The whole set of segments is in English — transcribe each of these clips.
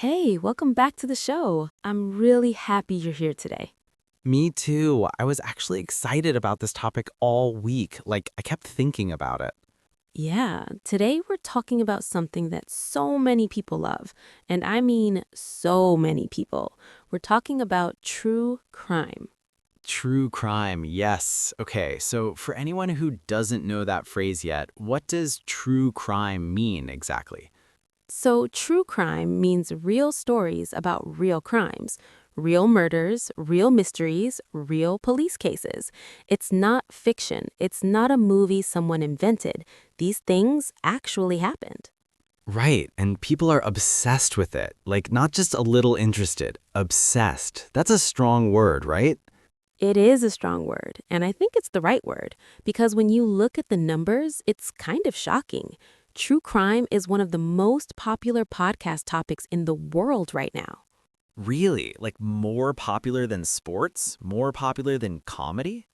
Hey, welcome back to the show. I'm really happy you're here today. Me too. I was actually excited about this topic all week. I kept thinking about it. Yeah, today we're talking about something that so many people love. And I mean so many people. We're talking about true crime. True crime, yes. Okay, so for anyone who doesn't know that phrase yet, what does true crime mean exactly? So, true crime means real stories about real crimes, real murders, real mysteries, real police cases. It's not fiction. It's not a movie someone invented. These things actually happened. Right, and people are obsessed with it. Not just a little interested, obsessed. That's a strong word, right? It is a strong word, and I think it's the right word, because when you look at the numbers, it's kind of shocking. True crime is one of the most popular podcast topics in the world right now. Really? More popular than sports? More popular than comedy?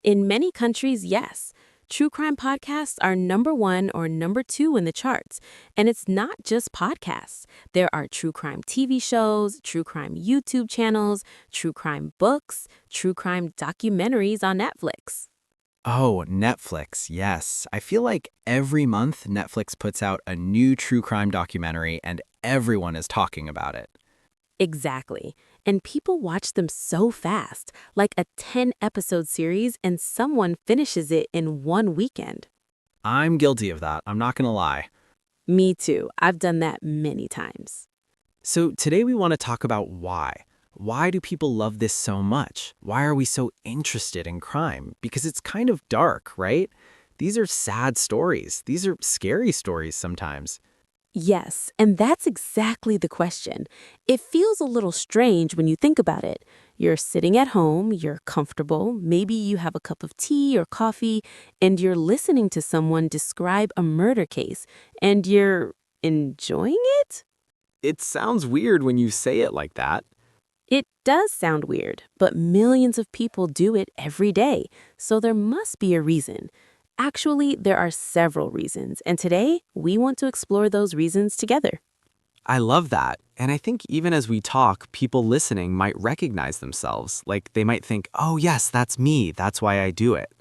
In many countries, yes. True crime podcasts are number one or number two in the charts. And it's not just podcasts. There are true crime TV shows, true crime YouTube channels, true crime books, true crime documentaries on Netflix. Oh, Netflix, yes. I feel like every month Netflix puts out a new true crime documentary and everyone is talking about it. Exactly. And people watch them so fast, like a 10-episode series, and someone finishes it in one weekend. I'm guilty of that, I'm not gonna lie. Me too. I've done that many times. So today we want to talk about why. Why do people love this so much? Why are we so interested in crime? Because it's kind of dark, right? These are sad stories. These are scary stories sometimes. Yes, and that's exactly the question. It feels a little strange when you think about it. You're sitting at home, you're comfortable, maybe you have a cup of tea or coffee, and you're listening to someone describe a murder case, and you're enjoying it? It sounds weird when you say it like that. It does sound weird, but millions of people do it every day, so there must be a reason. Actually, there are several reasons, and today we want to explore those reasons together. I love that. And I think even as we talk, people listening might recognize themselves. They might think, oh, yes, that's me. That's why I do it.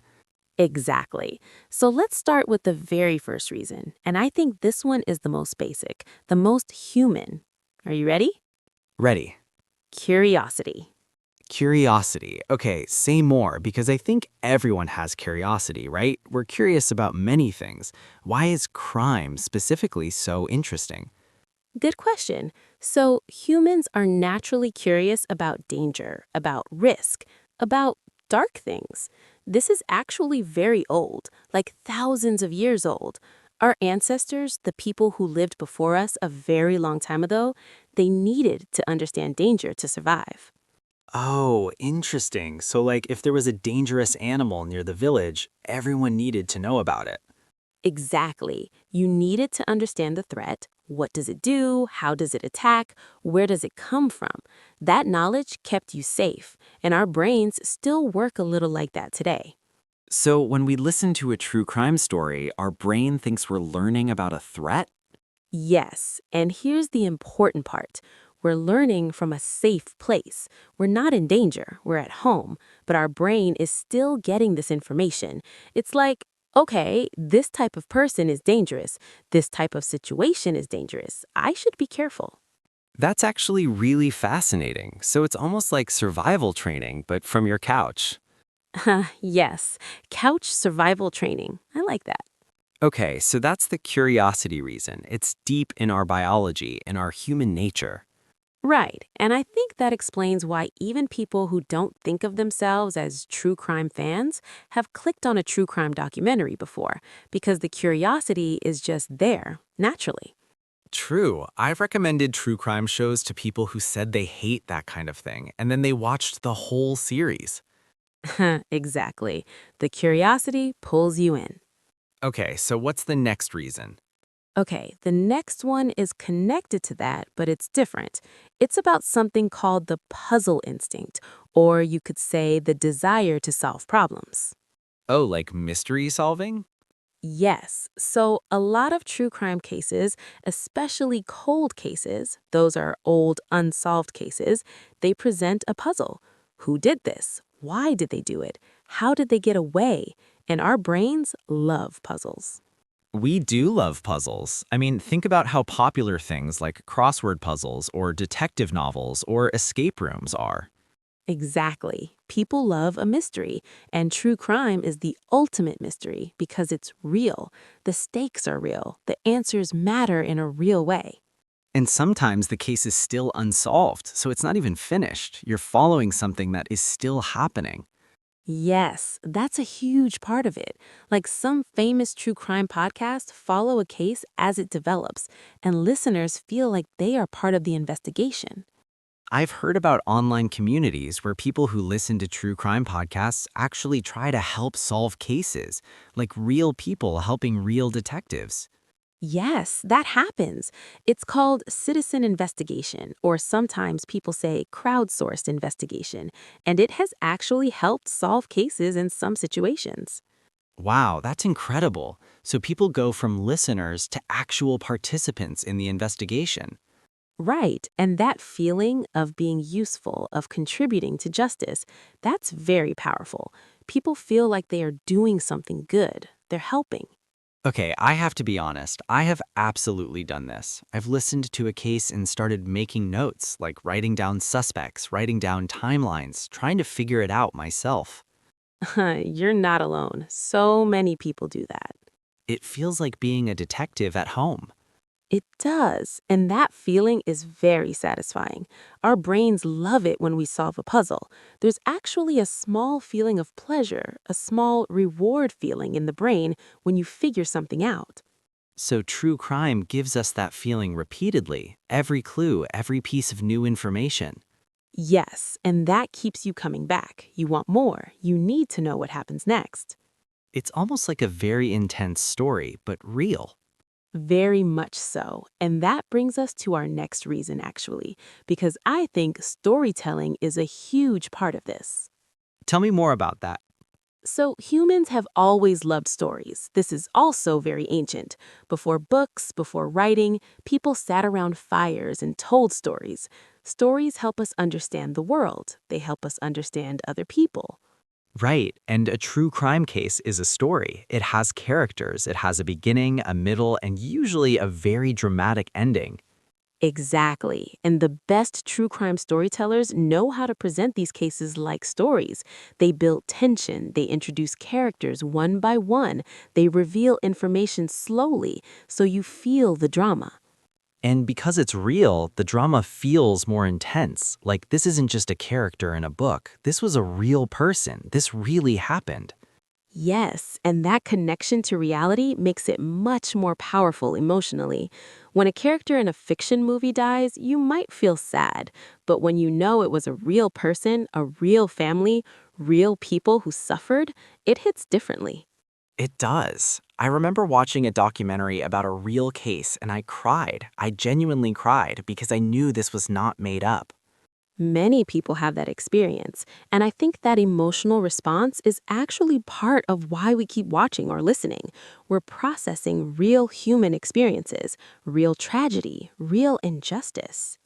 Exactly. So let's start with the very first reason, and I think this one is the most basic, the most human. Are you ready? Ready. Curiosity. Curiosity. Okay, say more because I think everyone has curiosity, right? We're curious about many things. Why is crime specifically so interesting? Good question. So, humans are naturally curious about danger, about risk, about dark things. This is actually very old, like thousands of years old. Our ancestors, the people who lived before us a very long time ago, they needed to understand danger to survive. Oh, interesting. So, if there was a dangerous animal near the village, everyone needed to know about it. Exactly. You needed to understand the threat. What does it do? How does it attack? Where does it come from? That knowledge kept you safe, and our brains still work a little like that today. So, when we listen to a true crime story, our brain thinks we're learning about a threat? Yes, and here's the important part. We're learning from a safe place. We're not in danger, we're at home, but our brain is still getting this information. It's like, okay, this type of person is dangerous. This type of situation is dangerous. I should be careful. That's actually really fascinating. So, it's almost like survival training, but from your couch. Yes, couch survival training. I like that. Okay, so that's the curiosity reason. It's deep in our biology, in our human nature. Right, and I think that explains why even people who don't think of themselves as true crime fans have clicked on a true crime documentary before, because the curiosity is just there, naturally. True. I've recommended true crime shows to people who said they hate that kind of thing, and then they watched the whole series. Exactly. The curiosity pulls you in. Okay, so what's the next reason? Okay, the next one is connected to that, but it's different. It's about something called the puzzle instinct, or you could say the desire to solve problems. Oh, like mystery solving? Yes. So, a lot of true crime cases, especially cold cases, those are old, unsolved cases, they present a puzzle. Who did this? Why did they do it? How did they get away? And our brains love puzzles. We do love puzzles. I mean, think about how popular things like crossword puzzles or detective novels or escape rooms are. Exactly. People love a mystery, and true crime is the ultimate mystery because it's real. The stakes are real. The answers matter in a real way. And sometimes the case is still unsolved, so it's not even finished. You're following something that is still happening. Yes, that's a huge part of it. Like some famous true crime podcasts follow a case as it develops, and listeners feel like they are part of the investigation. I've heard about online communities where people who listen to true crime podcasts actually try to help solve cases, like real people helping real detectives. Yes, that happens. It's called citizen investigation, or sometimes people say crowdsourced investigation, and it has actually helped solve cases in some situations. Wow, that's incredible. So people go from listeners to actual participants in the investigation. Right, and that feeling of being useful, of contributing to justice, that's very powerful. People feel like they are doing something good, they're helping. Okay, I have to be honest. I have absolutely done this. I've listened to a case and started making notes, like writing down suspects, writing down timelines, trying to figure it out myself. You're not alone. So many people do that. It feels like being a detective at home. It does, and that feeling is very satisfying. Our brains love it when we solve a puzzle. There's actually a small feeling of pleasure, a small reward feeling in the brain when you figure something out. So true crime gives us that feeling repeatedly, every clue, every piece of new information. Yes, and that keeps you coming back. You want more. You need to know what happens next. It's almost like a very intense story, but real. Very much so. And that brings us to our next reason, actually, because I think storytelling is a huge part of this. Tell me more about that. So, humans have always loved stories. This is also very ancient. Before books, before writing, people sat around fires and told stories. Stories help us understand the world, they help us understand other people. Right, and a true crime case is a story. It has characters, it has a beginning, a middle, and usually a very dramatic ending. Exactly. And the best true crime storytellers know how to present these cases like stories. They build tension, they introduce characters one by one, they reveal information slowly so you feel the drama. And because it's real, the drama feels more intense. Like this isn't just a character in a book. This was a real person. This really happened. Yes, and that connection to reality makes it much more powerful emotionally. When a character in a fiction movie dies, you might feel sad, but when you know it was a real person, a real family, real people who suffered, it hits differently. It does. I remember watching a documentary about a real case and I cried. I genuinely cried because I knew this was not made up. Many people have that experience, and I think that emotional response is actually part of why we keep watching or listening. We're processing real human experiences, real tragedy, real injustice.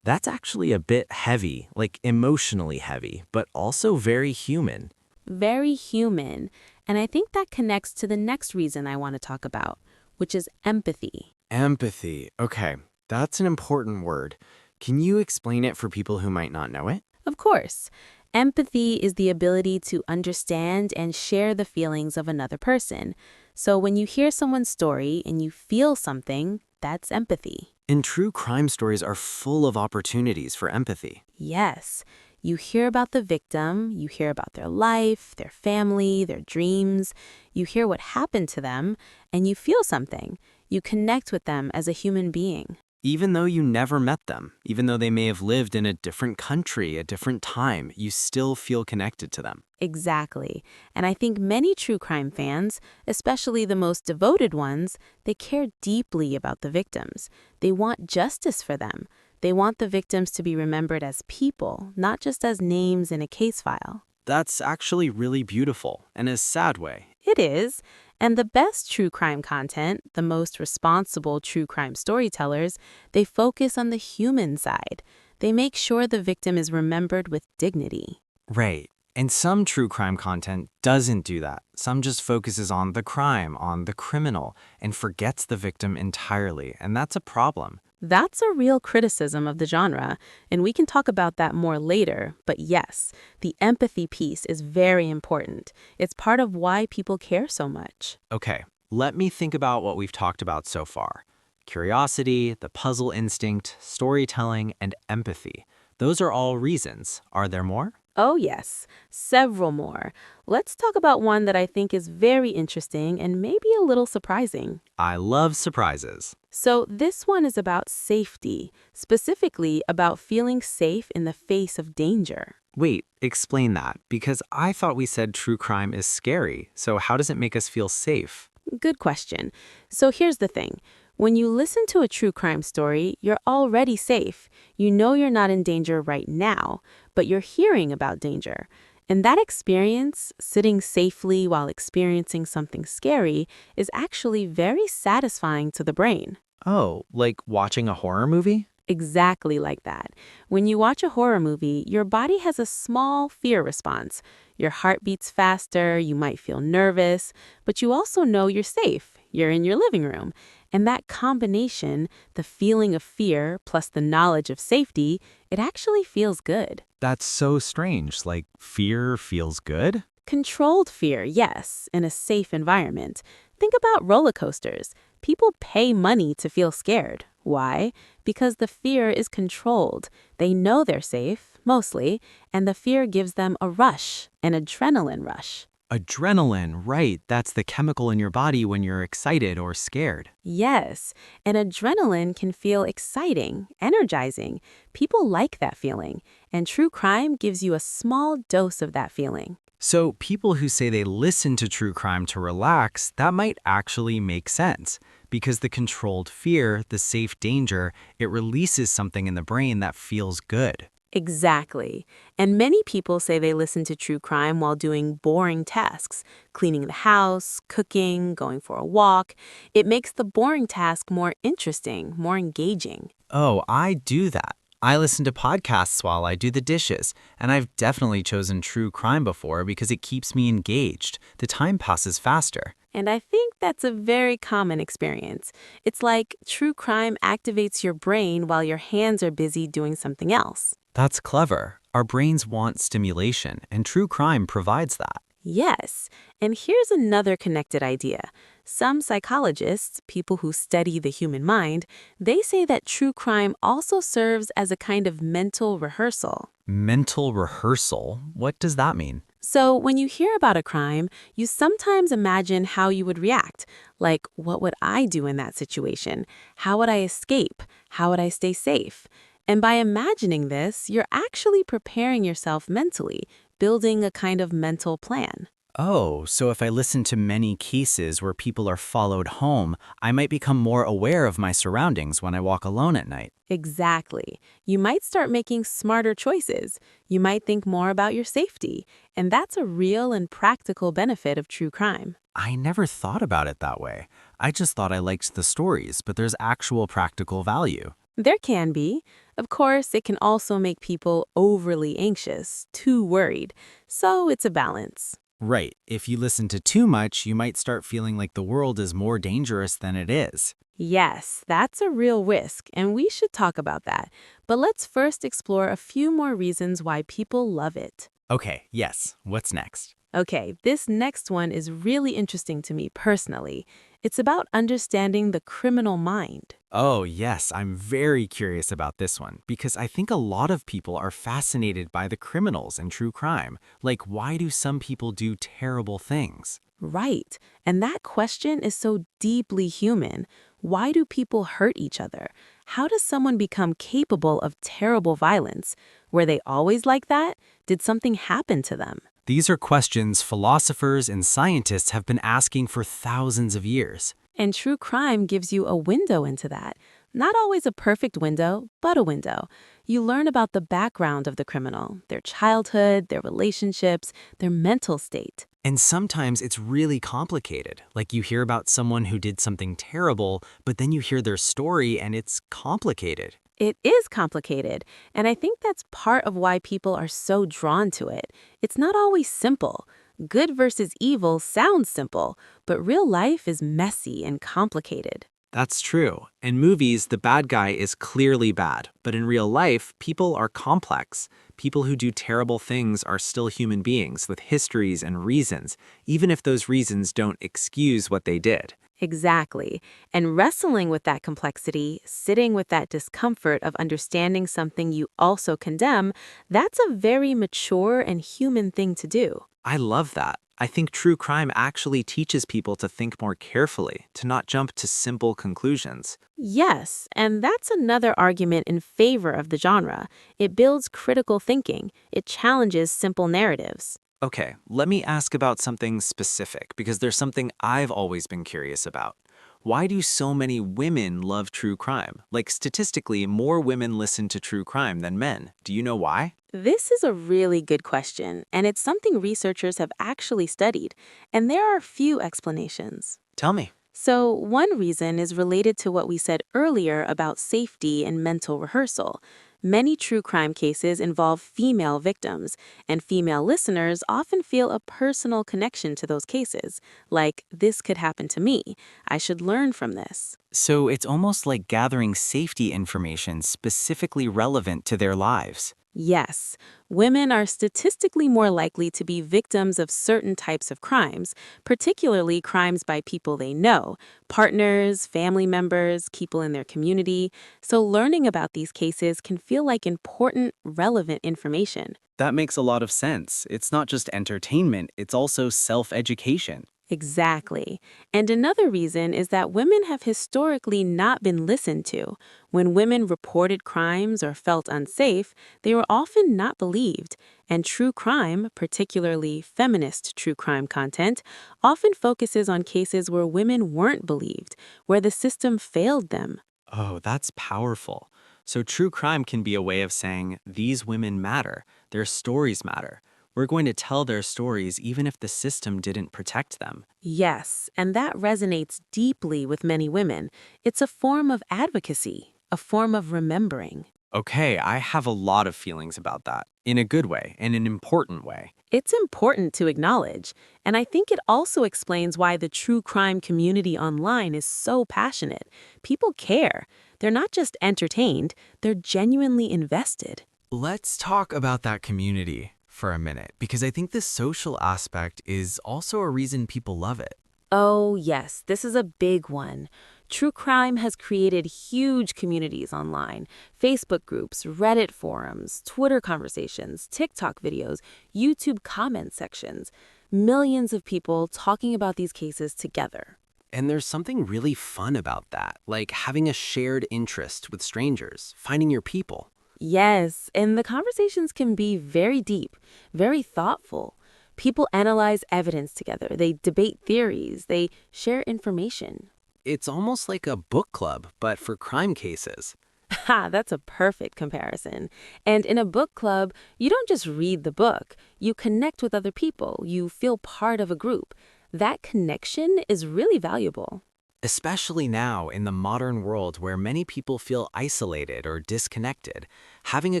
That's actually a bit heavy, like emotionally heavy, but also very human. Very human. And I think that connects to the next reason I want to talk about, which is empathy. Empathy. Okay, that's an important word. Can you explain it for people who might not know it? Of course, empathy is the ability to understand and share the feelings of another person. So when you hear someone's story and you feel something, that's empathy. And true crime stories are full of opportunities for empathy. Yes, you hear about the victim, you hear about their life, their family, their dreams, you hear what happened to them, and you feel something. You connect with them as a human being. Even though you never met them, even though they may have lived in a different country, a different time, you still feel connected to them. Exactly. And I think many true crime fans, especially the most devoted ones, they care deeply about the victims. They want justice for them. They want the victims to be remembered as people, not just as names in a case file. That's actually really beautiful, in a sad way. It is. And the best true crime content, the most responsible true crime storytellers, they focus on the human side. They make sure the victim is remembered with dignity. Right. And some true crime content doesn't do that. Some just focuses on the crime, on the criminal, and forgets the victim entirely. And that's a problem. That's a real criticism of the genre, and we can talk about that more later. But yes, the empathy piece is very important. It's part of why people care so much. Okay, let me think about what we've talked about so far. Curiosity, the puzzle instinct, storytelling, and empathy. Those are all reasons. Are there more? Oh, yes, several more. Let's talk about one that I think is very interesting and maybe a little surprising. I love surprises. So, this one is about safety, specifically about feeling safe in the face of danger. Wait, explain that, because I thought we said true crime is scary, so how does it make us feel safe? Good question. So, here's the thing. When you listen to a true crime story, you're already safe. You know you're not in danger right now, but you're hearing about danger. And that experience, sitting safely while experiencing something scary, is actually very satisfying to the brain. Oh, like watching a horror movie? Exactly like that. When you watch a horror movie, your body has a small fear response. Your heart beats faster, you might feel nervous, but you also know you're safe. You're in your living room. And that combination, the feeling of fear plus the knowledge of safety, it actually feels good. That's so strange. Like, fear feels good? Controlled fear, yes, in a safe environment. Think about roller coasters. People pay money to feel scared. Why? Because the fear is controlled. They know they're safe, mostly, and the fear gives them a rush, an adrenaline rush. Adrenaline, right. That's the chemical in your body when you're excited or scared. Yes, and adrenaline can feel exciting, energizing. People like that feeling, and true crime gives you a small dose of that feeling. So, people who say they listen to true crime to relax, that might actually make sense. Because the controlled fear, the safe danger, it releases something in the brain that feels good. Exactly. And many people say they listen to true crime while doing boring tasks, cleaning the house, cooking, going for a walk. It makes the boring task more interesting, more engaging. Oh, I do that. I listen to podcasts while I do the dishes, and I've definitely chosen true crime before because it keeps me engaged. The time passes faster. And I think that's a very common experience. It's like true crime activates your brain while your hands are busy doing something else. That's clever. Our brains want stimulation, and true crime provides that. Yes, and here's another connected idea. Some psychologists, people who study the human mind, they say that true crime also serves as a kind of mental rehearsal. Mental rehearsal? What does that mean? So when you hear about a crime, you sometimes imagine how you would react. Like, what would I do in that situation? How would I escape? How would I stay safe? And by imagining this, you're actually preparing yourself mentally, building a kind of mental plan. Oh, so if I listen to many cases where people are followed home, I might become more aware of my surroundings when I walk alone at night. Exactly. You might start making smarter choices. You might think more about your safety. And that's a real and practical benefit of true crime. I never thought about it that way. I just thought I liked the stories, but there's actual practical value. There can be. Of course, it can also make people overly anxious, too worried. So it's a balance. Right. If you listen to too much, you might start feeling like the world is more dangerous than it is. Yes, that's a real risk, and we should talk about that. But let's first explore a few more reasons why people love it. Okay, yes. What's next? Okay, this next one is really interesting to me personally. It's about understanding the criminal mind. Oh, yes, I'm very curious about this one because I think a lot of people are fascinated by the criminals in true crime. Like, why do some people do terrible things? Right, and that question is so deeply human. Why do people hurt each other? How does someone become capable of terrible violence? Were they always like that? Did something happen to them? These are questions philosophers and scientists have been asking for thousands of years. And true crime gives you a window into that. Not always a perfect window, but a window. You learn about the background of the criminal, their childhood, their relationships, their mental state. And sometimes it's really complicated. Like you hear about someone who did something terrible, but then you hear their story and it's complicated. It is complicated, and I think that's part of why people are so drawn to it. It's not always simple. Good versus evil sounds simple, but real life is messy and complicated. That's true. In movies, the bad guy is clearly bad, but in real life, people are complex. People who do terrible things are still human beings with histories and reasons, even if those reasons don't excuse what they did. Exactly. And wrestling with that complexity, sitting with that discomfort of understanding something you also condemn, that's a very mature and human thing to do. I love that. I think true crime actually teaches people to think more carefully, to not jump to simple conclusions. Yes, and that's another argument in favor of the genre. It builds critical thinking. It challenges simple narratives. Okay, let me ask about something specific because there's something I've always been curious about. Why do so many women love true crime? Like statistically, more women listen to true crime than men. Do you know why? This is a really good question, and it's something researchers have actually studied, and there are a few explanations. Tell me. So, one reason is related to what we said earlier about safety and mental rehearsal. Many true crime cases involve female victims, and female listeners often feel a personal connection to those cases, like, this could happen to me. I should learn from this. So it's almost like gathering safety information specifically relevant to their lives. Yes, women are statistically more likely to be victims of certain types of crimes, particularly crimes by people they know, partners, family members, people in their community. So learning about these cases can feel like important, relevant information. That makes a lot of sense. It's not just entertainment, it's also self-education. Exactly. And another reason is that women have historically not been listened to. When women reported crimes or felt unsafe, they were often not believed. And true crime, particularly feminist true crime content, often focuses on cases where women weren't believed, where the system failed them. Oh, that's powerful. So true crime can be a way of saying, these women matter, their stories matter. We're going to tell their stories even if the system didn't protect them. Yes, and that resonates deeply with many women. It's a form of advocacy, a form of remembering. Okay, I have a lot of feelings about that, in a good way, in an important way. It's important to acknowledge, and I think it also explains why the true crime community online is so passionate. People care. They're not just entertained, they're genuinely invested. Let's talk about that community for a minute, because I think the social aspect is also a reason people love it. Oh, yes, this is a big one. True crime has created huge communities online: Facebook groups, Reddit forums, Twitter conversations, TikTok videos, YouTube comment sections. Millions of people talking about these cases together. And there's something really fun about that, like having a shared interest with strangers, finding your people. Yes, and the conversations can be very deep, very thoughtful. People analyze evidence together, they debate theories, they share information. It's almost like a book club, but for crime cases. Ha, that's a perfect comparison. And in a book club, you don't just read the book, you connect with other people, you feel part of a group. That connection is really valuable. Especially now in the modern world where many people feel isolated or disconnected, having a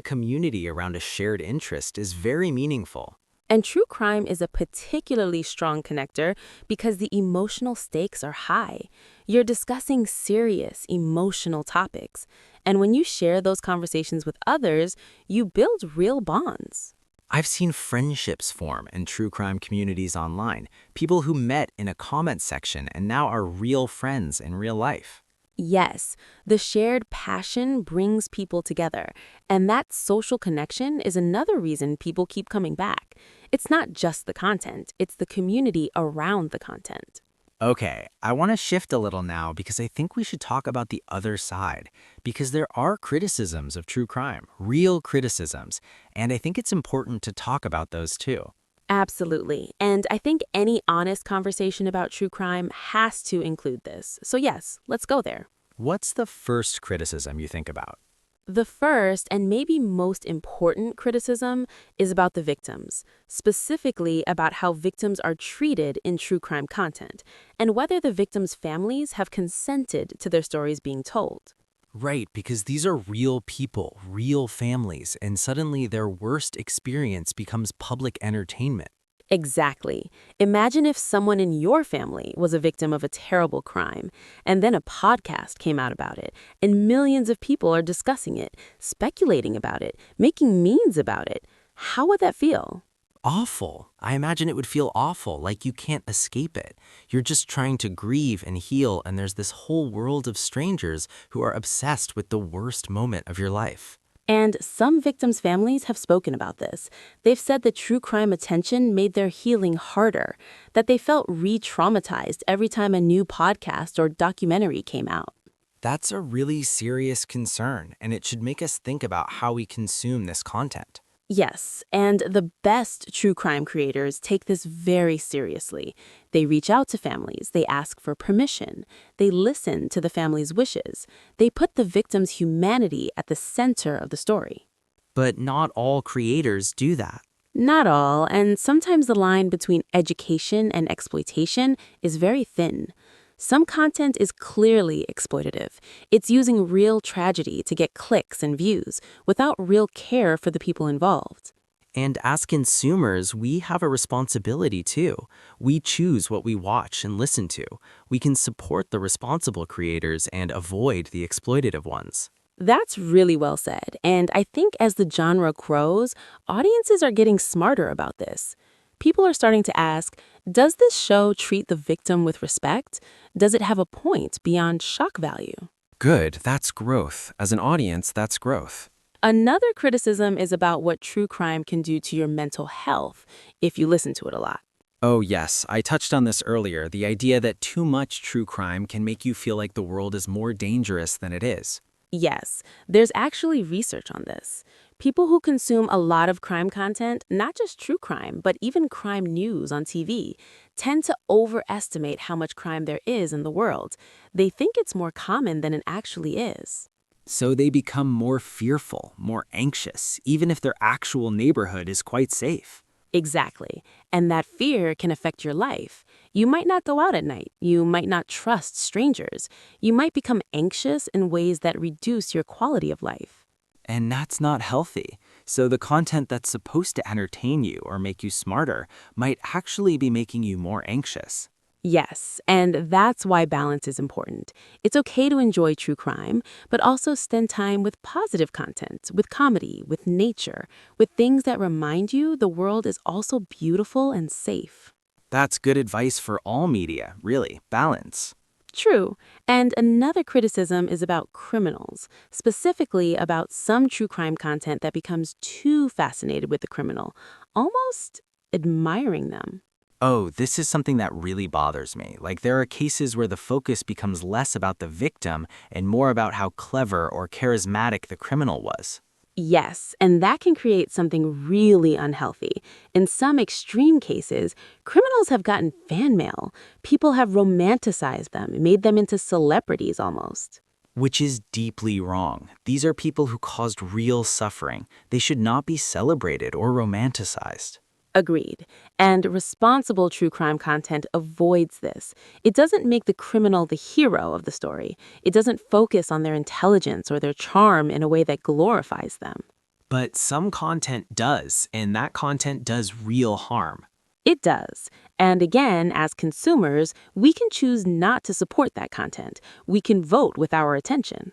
community around a shared interest is very meaningful. And true crime is a particularly strong connector because the emotional stakes are high. You're discussing serious, emotional topics. And when you share those conversations with others, you build real bonds. I've seen friendships form in true crime communities online, people who met in a comment section and now are real friends in real life. Yes, the shared passion brings people together, and that social connection is another reason people keep coming back. It's not just the content, it's the community around the content. Okay, I want to shift a little now because I think we should talk about the other side, because there are criticisms of true crime, real criticisms, and I think it's important to talk about those too. Absolutely. And I think any honest conversation about true crime has to include this. So yes, let's go there. What's the first criticism you think about? The first and maybe most important criticism is about the victims, specifically about how victims are treated in true crime content, and whether the victims' families have consented to their stories being told. Right, because these are real people, real families, and suddenly their worst experience becomes public entertainment. Exactly. Imagine if someone in your family was a victim of a terrible crime, and then a podcast came out about it, and millions of people are discussing it, speculating about it, making memes about it. How would that feel? Awful. I imagine it would feel awful, like you can't escape it. You're just trying to grieve and heal, and there's this whole world of strangers who are obsessed with the worst moment of your life. And some victims' families have spoken about this. They've said that true crime attention made their healing harder, that they felt re traumatized every time a new podcast or documentary came out. That's a really serious concern, and it should make us think about how we consume this content. Yes, and the best true crime creators take this very seriously. They reach out to families, they ask for permission, they listen to the family's wishes, they put the victim's humanity at the center of the story. But not all creators do that. Not all, and sometimes the line between education and exploitation is very thin. Some content is clearly exploitative. It's using real tragedy to get clicks and views without real care for the people involved. And as consumers, we have a responsibility too. We choose what we watch and listen to. We can support the responsible creators and avoid the exploitative ones. That's really well said, and I think as the genre grows, audiences are getting smarter about this. People are starting to ask, does this show treat the victim with respect? Does it have a point beyond shock value? Good, that's growth. As an audience, that's growth. Another criticism is about what true crime can do to your mental health if you listen to it a lot. Oh, yes, I touched on this earlier, the idea that too much true crime can make you feel like the world is more dangerous than it is. Yes, there's actually research on this. People who consume a lot of crime content, not just true crime, but even crime news on TV, tend to overestimate how much crime there is in the world. They think it's more common than it actually is. So they become more fearful, more anxious, even if their actual neighborhood is quite safe. Exactly. And that fear can affect your life. You might not go out at night. You might not trust strangers. You might become anxious in ways that reduce your quality of life. And that's not healthy. So the content that's supposed to entertain you or make you smarter might actually be making you more anxious. Yes, and that's why balance is important. It's okay to enjoy true crime, but also spend time with positive content, with comedy, with nature, with things that remind you the world is also beautiful and safe. That's good advice for all media, really, balance. True. And another criticism is about criminals, specifically about some true crime content that becomes too fascinated with the criminal, almost admiring them. Oh, this is something that really bothers me. Like there are cases where the focus becomes less about the victim and more about how clever or charismatic the criminal was. Yes, and that can create something really unhealthy. In some extreme cases, criminals have gotten fan mail. People have romanticized them, made them into celebrities almost. Which is deeply wrong. These are people who caused real suffering. They should not be celebrated or romanticized. Agreed. And responsible true crime content avoids this. It doesn't make the criminal the hero of the story. It doesn't focus on their intelligence or their charm in a way that glorifies them. But some content does, and that content does real harm. It does. And again, as consumers, we can choose not to support that content. We can vote with our attention.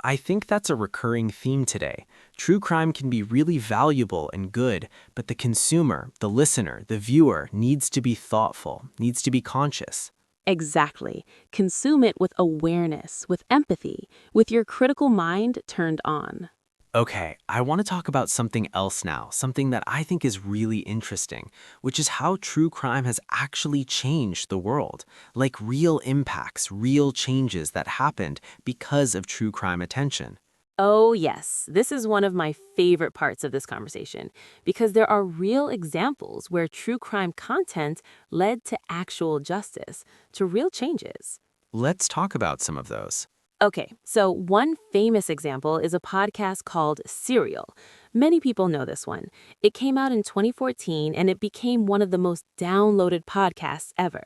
I think that's a recurring theme today. True crime can be really valuable and good, but the consumer, the listener, the viewer needs to be thoughtful, needs to be conscious. Exactly. Consume it with awareness, with empathy, with your critical mind turned on. Okay, I want to talk about something else now, something that I think is really interesting, which is how true crime has actually changed the world. Like real impacts, real changes that happened because of true crime attention. Oh, yes. This is one of my favorite parts of this conversation because there are real examples where true crime content led to actual justice, to real changes. Let's talk about some of those. Okay, so one famous example is a podcast called Serial. Many people know this one. It came out in 2014 and it became one of the most downloaded podcasts ever.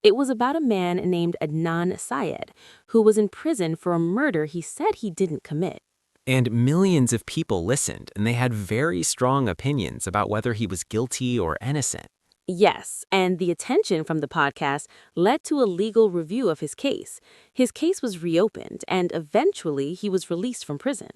It was about a man named Adnan Syed who was in prison for a murder he said he didn't commit. And millions of people listened, and they had very strong opinions about whether he was guilty or innocent. Yes, and the attention from the podcast led to a legal review of his case. His case was reopened, and eventually he was released from prison.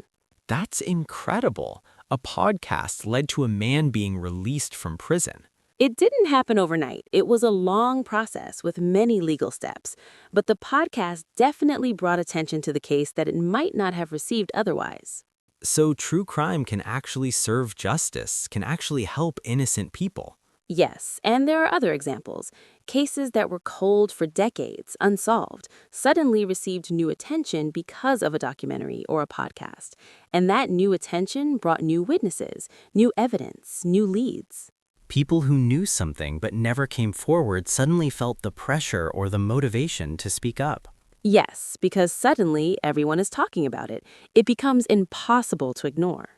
That's incredible. A podcast led to a man being released from prison. It didn't happen overnight. It was a long process with many legal steps, but the podcast definitely brought attention to the case that it might not have received otherwise. So true crime can actually serve justice, can actually help innocent people. Yes, and there are other examples. Cases that were cold for decades, unsolved, suddenly received new attention because of a documentary or a podcast. And that new attention brought new witnesses, new evidence, new leads. People who knew something but never came forward suddenly felt the pressure or the motivation to speak up. Yes, because suddenly everyone is talking about it. It becomes impossible to ignore.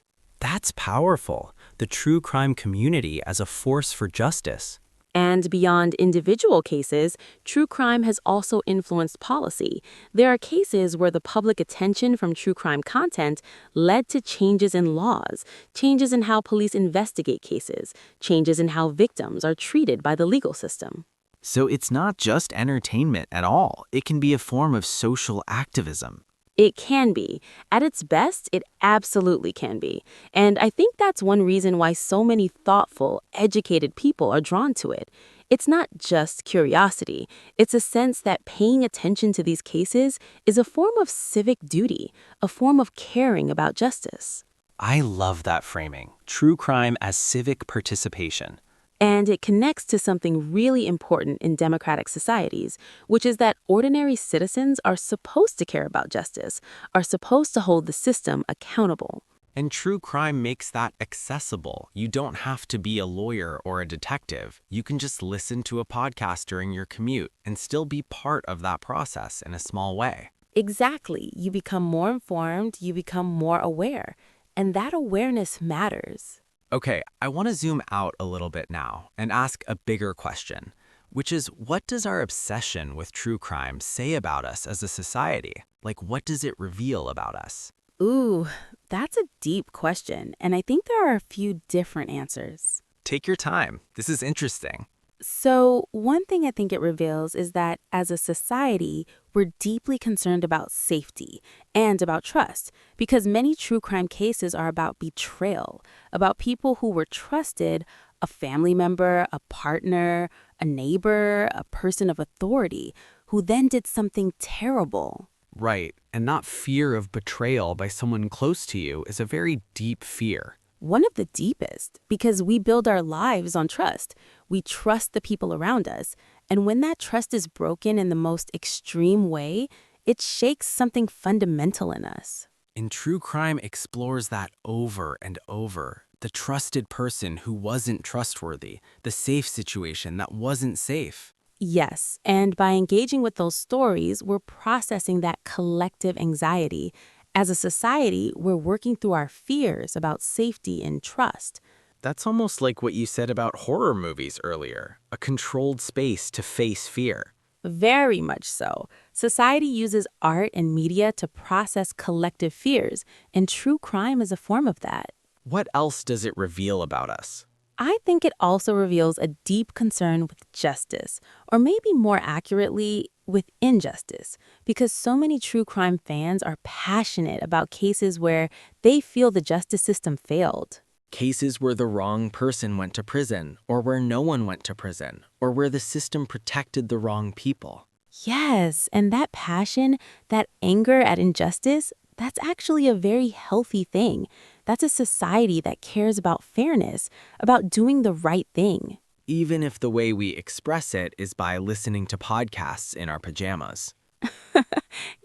That's powerful. The true crime community as a force for justice. And beyond individual cases, true crime has also influenced policy. There are cases where the public attention from true crime content led to changes in laws, changes in how police investigate cases, changes in how victims are treated by the legal system. So it's not just entertainment at all. It can be a form of social activism. It can be. At its best, it absolutely can be. And I think that's one reason why so many thoughtful, educated people are drawn to it. It's not just curiosity. It's a sense that paying attention to these cases is a form of civic duty, a form of caring about justice. I love that framing. True crime as civic participation. And it connects to something really important in democratic societies, which is that ordinary citizens are supposed to care about justice, are supposed to hold the system accountable. And true crime makes that accessible. You don't have to be a lawyer or a detective. You can just listen to a podcast during your commute and still be part of that process in a small way. Exactly. You become more informed, you become more aware, and that awareness matters. Okay, I want to zoom out a little bit now and ask a bigger question, which is what does our obsession with true crime say about us as a society? Like, what does it reveal about us? Ooh, that's a deep question, and I think there are a few different answers. Take your time. This is interesting. So, one thing I think it reveals is that as a society, we're deeply concerned about safety and about trust because many true crime cases are about betrayal, about people who were trusted, a family member, a partner, a neighbor, a person of authority, who then did something terrible. Right, and not fear of betrayal by someone close to you is a very deep fear. One of the deepest, because we build our lives on trust. We trust the people around us. And when that trust is broken in the most extreme way, it shakes something fundamental in us. And true crime explores that over and over. The trusted person who wasn't trustworthy, the safe situation that wasn't safe. Yes, and by engaging with those stories, we're processing that collective anxiety. As a society, we're working through our fears about safety and trust. That's almost like what you said about horror movies earlier, a controlled space to face fear. Very much so. Society uses art and media to process collective fears, and true crime is a form of that. What else does it reveal about us? I think it also reveals a deep concern with justice, or maybe more accurately, with injustice, because so many true crime fans are passionate about cases where they feel the justice system failed. Cases where the wrong person went to prison, or where no one went to prison, or where the system protected the wrong people. Yes, and that passion, that anger at injustice, that's actually a very healthy thing. That's a society that cares about fairness, about doing the right thing. Even if the way we express it is by listening to podcasts in our pajamas.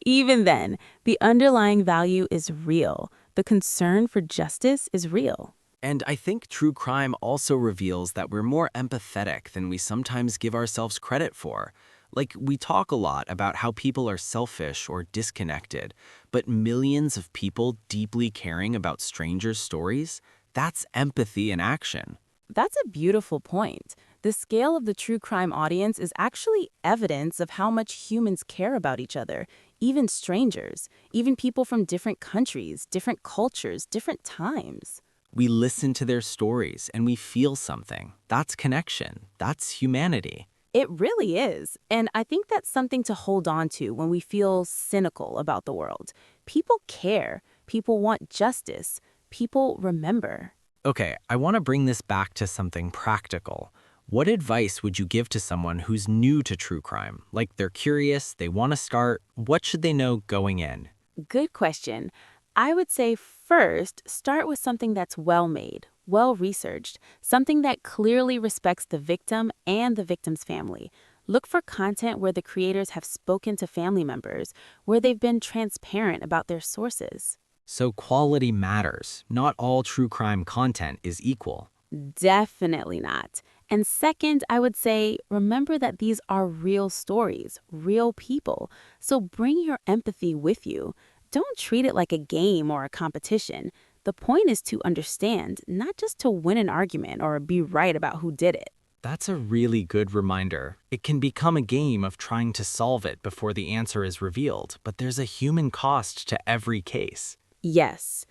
Even then, the underlying value is real. The concern for justice is real. And I think true crime also reveals that we're more empathetic than we sometimes give ourselves credit for. Like, we talk a lot about how people are selfish or disconnected, but millions of people deeply caring about strangers' stories? That's empathy in action. That's a beautiful point. The scale of the true crime audience is actually evidence of how much humans care about each other, even strangers, even people from different countries, different cultures, different times. We listen to their stories and we feel something. That's connection. That's humanity. It really is. And I think that's something to hold on to when we feel cynical about the world. People care. People want justice. People remember. Okay, I want to bring this back to something practical. What advice would you give to someone who's new to true crime? Like they're curious, they want to start. What should they know going in? Good question. I would say first, start with something that's well made, well researched, something that clearly respects the victim and the victim's family. Look for content where the creators have spoken to family members, where they've been transparent about their sources. So quality matters. Not all true crime content is equal. Definitely not. And second, I would say remember that these are real stories, real people. So bring your empathy with you. Don't treat it like a game or a competition. The point is to understand, not just to win an argument or be right about who did it. That's a really good reminder. It can become a game of trying to solve it before the answer is revealed, but there's a human cost to every case. Yes.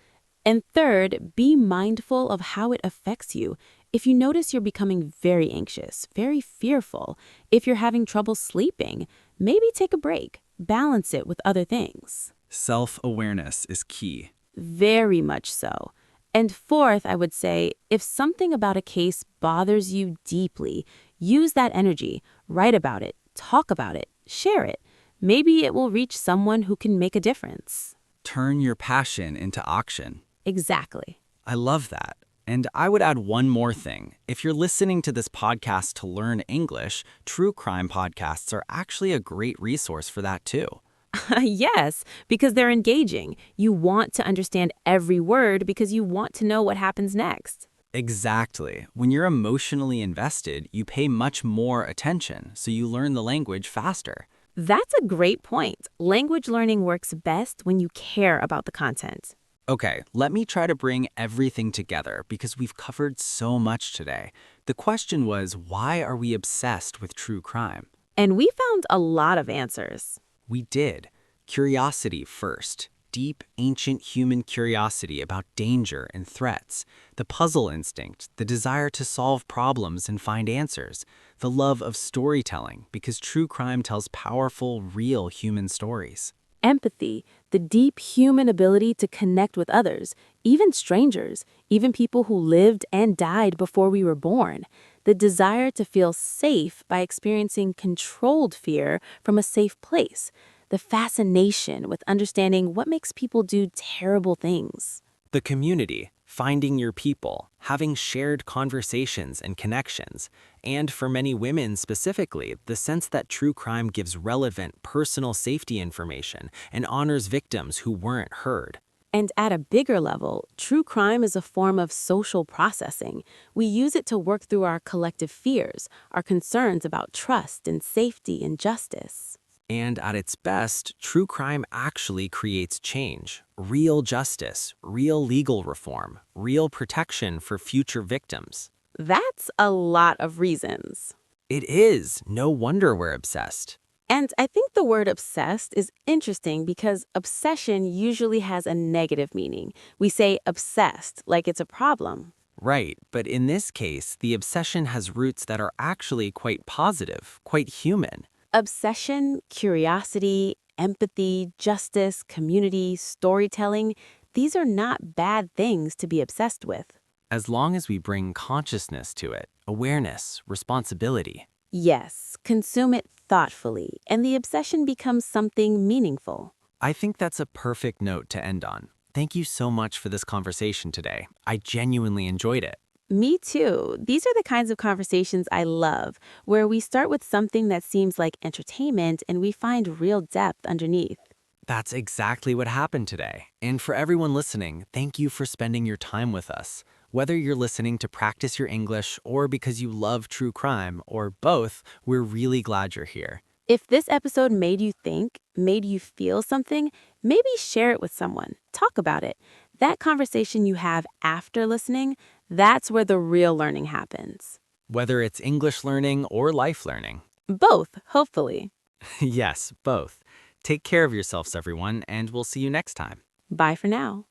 And third, be mindful of how it affects you. If you notice you're becoming very anxious, very fearful, if you're having trouble sleeping, maybe take a break. Balance it with other things. Self-awareness is key. Very much so. And fourth, I would say, if something about a case bothers you deeply, use that energy, write about it, talk about it, share it. Maybe it will reach someone who can make a difference. Turn your passion into action. Exactly. I love that. And I would add one more thing. If you're listening to this podcast to learn English, true crime podcasts are actually a great resource for that too. Yes, because they're engaging. You want to understand every word because you want to know what happens next. Exactly. When you're emotionally invested, you pay much more attention, so you learn the language faster. That's a great point. Language learning works best when you care about the content. Okay, let me try to bring everything together because we've covered so much today. The question was, why are we obsessed with true crime? And we found a lot of answers. We did. Curiosity first. Deep, ancient human curiosity about danger and threats. The puzzle instinct, the desire to solve problems and find answers. The love of storytelling, because true crime tells powerful, real human stories. Empathy, the deep human ability to connect with others, even strangers, even people who lived and died before we were born. The desire to feel safe by experiencing controlled fear from a safe place. The fascination with understanding what makes people do terrible things. The community, finding your people, having shared conversations and connections, and for many women specifically, the sense that true crime gives relevant personal safety information and honors victims who weren't heard. And at a bigger level, true crime is a form of social processing. We use it to work through our collective fears, our concerns about trust and safety and justice. And at its best, true crime actually creates change, real justice, real legal reform, real protection for future victims. That's a lot of reasons. It is. No wonder we're obsessed. And I think the word obsessed is interesting because obsession usually has a negative meaning. We say obsessed like it's a problem. Right, but in this case, the obsession has roots that are actually quite positive, quite human. Obsession, curiosity, empathy, justice, community, storytelling, these are not bad things to be obsessed with. As long as we bring consciousness to it, awareness, responsibility. Yes, consume it thoughtfully, and the obsession becomes something meaningful. I think that's a perfect note to end on. Thank you so much for this conversation today. I genuinely enjoyed it. Me too. These are the kinds of conversations I love, where we start with something that seems like entertainment and we find real depth underneath. That's exactly what happened today. And for everyone listening, thank you for spending your time with us. Whether you're listening to practice your English or because you love true crime or both, we're really glad you're here. If this episode made you think, made you feel something, maybe share it with someone. Talk about it. That conversation you have after listening, that's where the real learning happens. Whether it's English learning or life learning. Both, hopefully. Yes, both. Take care of yourselves, everyone, and we'll see you next time. Bye for now.